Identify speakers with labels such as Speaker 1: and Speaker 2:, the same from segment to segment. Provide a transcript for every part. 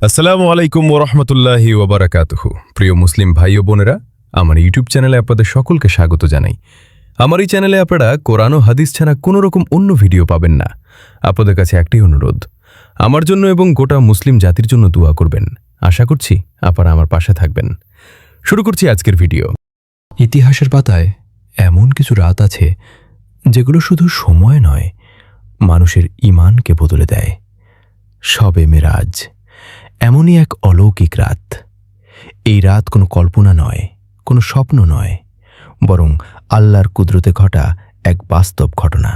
Speaker 1: আসসালামু আলাইকুম ওরহমতুল্লাহি ওবরাকাতুহু। প্রিয় মুসলিম ভাই ও বোনেরা, আমার ইউটিউব চ্যানেলে আপনাদের সকলকে স্বাগত জানাই। আমার এই চ্যানেলে আপনারা কোরআন ও হাদিস ছাড়া কোনো রকম অন্য ভিডিও পাবেন না। আপনাদের কাছে একটি অনুরোধ, আমার জন্য এবং গোটা মুসলিম জাতির জন্য দোয়া করবেন। আশা করছি আপনারা আমার পাশে থাকবেন। শুরু করছি আজকের ভিডিও।
Speaker 2: ইতিহাসের পাতায় এমন কিছু রাত আছে যেগুলো শুধু সময় নয়, মানুষের ঈমানকে বদলে দেয়। শবে মেরাজ এমনই এক অলৌকিক রাত। এই রাত কোনো কল্পনা নয়, কোনো স্বপ্ন নয়, বরং আল্লাহর কুদরতে ঘটা এক বাস্তব ঘটনা।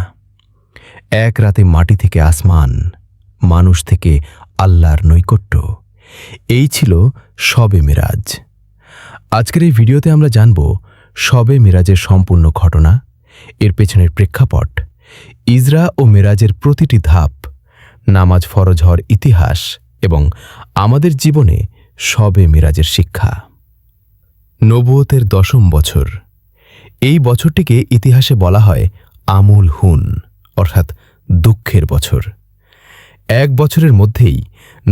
Speaker 2: এক রাতে মাটি থেকে আসমান, মানুষ থেকে আল্লাহর নৈকট্য, এই ছিল শবে মেরাজ। আজকের এই ভিডিওতে আমরা জানব শবে মেরাজের সম্পূর্ণ ঘটনা, এর পেছনের প্রেক্ষাপট, ইজরা ও মেরাজের প্রতিটি ধাপ, নামাজ ফরজ হওয়ার ইতিহাস এবং আমাদের জীবনে শবে মেরাজের শিক্ষা। নবুয়তের 10ম বছর। এই বছরটিকে ইতিহাসে বলা হয় আমুল হুন, অর্থাৎ দুঃখের বছর। এক বছরের মধ্যেই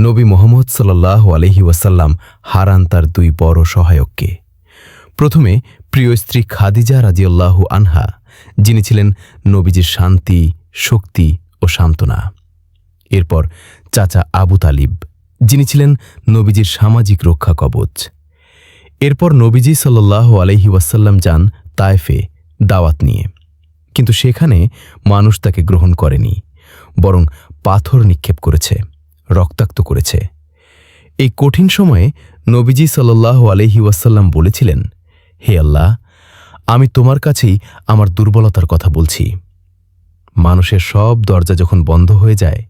Speaker 2: নবী মুহাম্মদ সাল্লাল্লাহু আলাইহি ওয়াসাল্লাম হারান তার দুই বড় সহায়ককে। প্রথমে প্রিয় স্ত্রী খাদিজা রাদিয়াল্লাহু আনহা, যিনি ছিলেন নবীজির শান্তি, শক্তি ও সান্ত্বনা। এরপর চাচা আবু তালিব, যিনি ছিলেন নবীজির সামাজিক রক্ষা কবচ। এরপর নবীজি সাল্লাল্লাহু আলাইহি ওয়াসাল্লাম যান তায়েফে দাওয়াত নিয়ে, কিন্তু সেখানে মানুষ তাকে গ্রহণ করেনি, বরং পাথর নিক্ষেপ করেছে, রক্তাক্ত করেছে। এই কঠিন সময়ে নবীজি সাল্লাল্লাহু আলাইহি ওয়াসাল্লাম বলেছিলেন, হে আল্লাহ, আমি তোমার কাছেই আমার দুর্বলতার কথা বলছি। মানুষের সব দরজা যখন বন্ধ হয়ে যায়,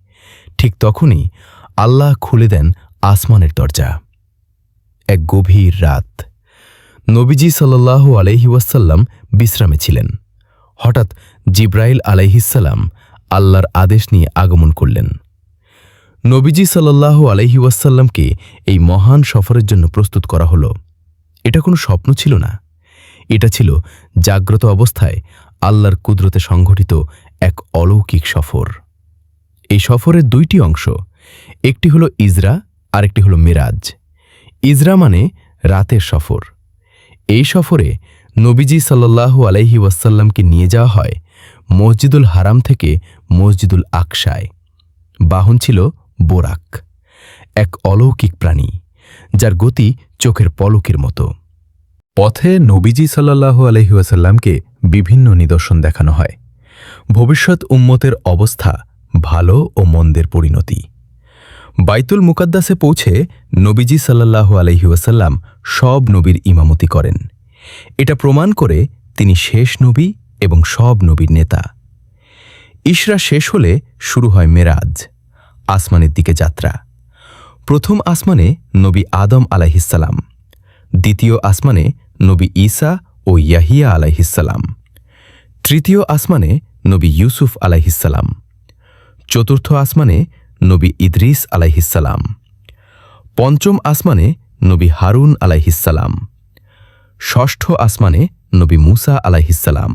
Speaker 2: ঠিক তখনই আল্লাহ খুলে দেন আসমানের দরজা। এক গভীর রাত, নবীজি সাল্লাল্লাহু আলাইহি ওয়াসাল্লাম বিশ্রামে ছিলেন। হঠাৎ জিব্রাইল আলাইহিসসালাম আল্লাহর আদেশ নিয়ে আগমন করলেন। নবীজি সাল্লাল্লাহু আলাইহি ওয়াসাল্লামকে এই মহান সফরের জন্য প্রস্তুত করা হলো। এটা কোনো স্বপ্ন ছিল না, এটা ছিল জাগ্রত অবস্থায় আল্লাহর কুদরতে সংঘটিত এক অলৌকিক সফর। এই সফরের দুইটি অংশ, একটি হলো ইজরা, আরেকটি হলো মেরাজ। ইজরা মানে রাতের সফর। এই সফরে নবীজি সাল্লাল্লাহু আলাইহি ওয়াসাল্লামকে নিয়ে যাওয়া হয় মসজিদুল হারাম থেকে মসজিদুল আকসায়। বাহন ছিল বোরাক, এক অলৌকিক প্রাণী যার গতি চোখের পলকের মতো। পথে নবীজি সাল্লাল্লাহু আলাইহি ওয়াসাল্লামকে বিভিন্ন নিদর্শন দেখানো হয়। ভবিষ্যৎ উম্মতের অবস্থা, ভালো ও মন্দের পরিণতি। বাইতুল মুকাদ্দাসে পৌঁছে নবীজি সাল্লাল্লাহু আলাইহি ওয়াসাল্লাম সব নবীর ইমামতি করেন। এটা প্রমাণ করে তিনি শেষ নবী এবং সব নবীর নেতা। ইশরা শেষ হলে শুরু হয় মেরাজ, আসমানের দিকে যাত্রা। প্রথম আসমানে নবী আদম আলাইহিসসালাম, দ্বিতীয় আসমানে নবী ঈসা ও ইয়াহিয়া আলাইহিসসালাম, তৃতীয় আসমানে নবী ইউসুফ আলাইহিসসালাম, চতুর্থ আসমানে নবী ইদ্রিস আলাইহিসসালাম, পঞ্চম আসমানে নবী হারুন আলাইহিসসালাম, ষষ্ঠ আসমানে নবী মুসা আলাইহিসসালাম,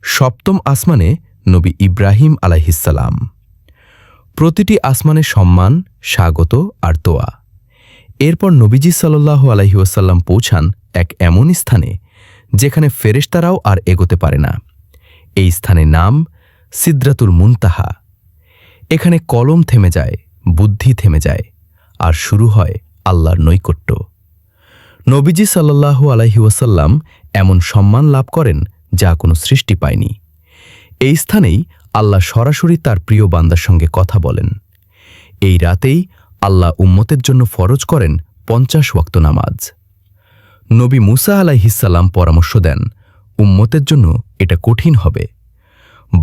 Speaker 2: সপ্তম আসমানে নবী ইব্রাহিম আলাইহিসসালাম। প্রতিটি আসমানে সম্মান, স্বাগত আর দোয়া। এরপর নবীজি সাল্লাল্লাহু আলাইহি ওয়াসাল্লাম পৌঁছান এক এমন স্থানে যেখানে ফেরেশতারাও আর এগোতে পারে না। এই স্থানের নাম সিদরাতুল মুনতাহা। এখানে কলম থেমে যায়, বুদ্ধি থেমে যায়, আর শুরু হয় আল্লাহর নৈকট্য। নবীজি সাল্লাল্লাহু আলাইহি ওয়াসাল্লাম এমন সম্মান লাভ করেন যা কোনো সৃষ্টি পায়নি। এই স্থানেই আল্লাহ সরাসরি তার প্রিয় বান্দার সঙ্গে কথা বলেন। এই রাতেই আল্লাহ উম্মতের জন্য ফরজ করেন 50 ওয়াক্ত নামাজ। নবী মুসা আলাইহিসসালাম পরামর্শ দেন, উম্মতের জন্য এটা কঠিন হবে।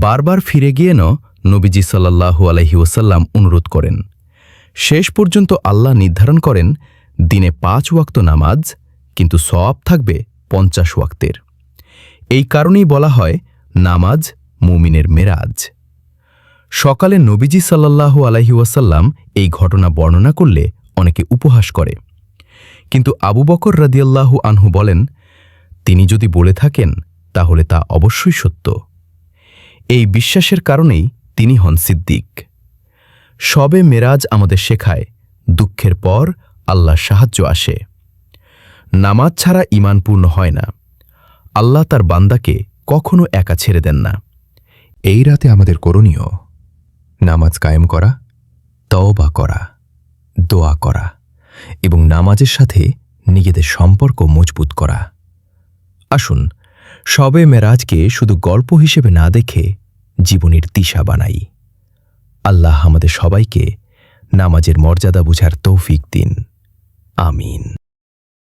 Speaker 2: বারবার ফিরে গিয়ে নবীজি সাল্লাল্লাহু আলাইহি ওয়াসাল্লাম অনুরোধ করেন। শেষ পর্যন্ত আল্লাহ নির্ধারণ করেন দিনে 5 ওয়াক্ত নামাজ, কিন্তু সওয়াব থাকবে 50 ওয়াক্তের। এই কারণেই বলা হয় নামাজ মুমিনের মেরাজ। সকালে নবীজি সাল্লাল্লাহু আলাইহি ওয়াসাল্লাম এই ঘটনা বর্ণনা করলে অনেকে উপহাস করে, কিন্তু আবু বকর রাদিয়াল্লাহু আনহু বলেন, তিনি যদি বলে থাকেন তাহলে তা অবশ্যই সত্য। এই বিশ্বাসের কারণেই তিনি হন সিদ্দিক। শবে মেরাজ আমাদের শেখায়
Speaker 1: দুঃখের পর আল্লাহর সাহায্য আসে। নামাজ ছাড়া ঈমান পূর্ণ হয় না। আল্লাহ তার বান্দাকে কখনো একা ছেড়ে দেন না।
Speaker 2: এই রাতে আমাদের করণীয় নামাজ কায়েম করা, তওবা করা, দোয়া করা এবং নামাজের সাথে নিজেদের সম্পর্ক মজবুত করা। আসুন শবে মেরাজকে শুধু গল্প হিসেবে না দেখে জীবনের দিশা বানাই। আল্লাহ আমাদের সবাইকে নামাজের মর্যাদা বুঝার তৌফিক দিন। আমিন।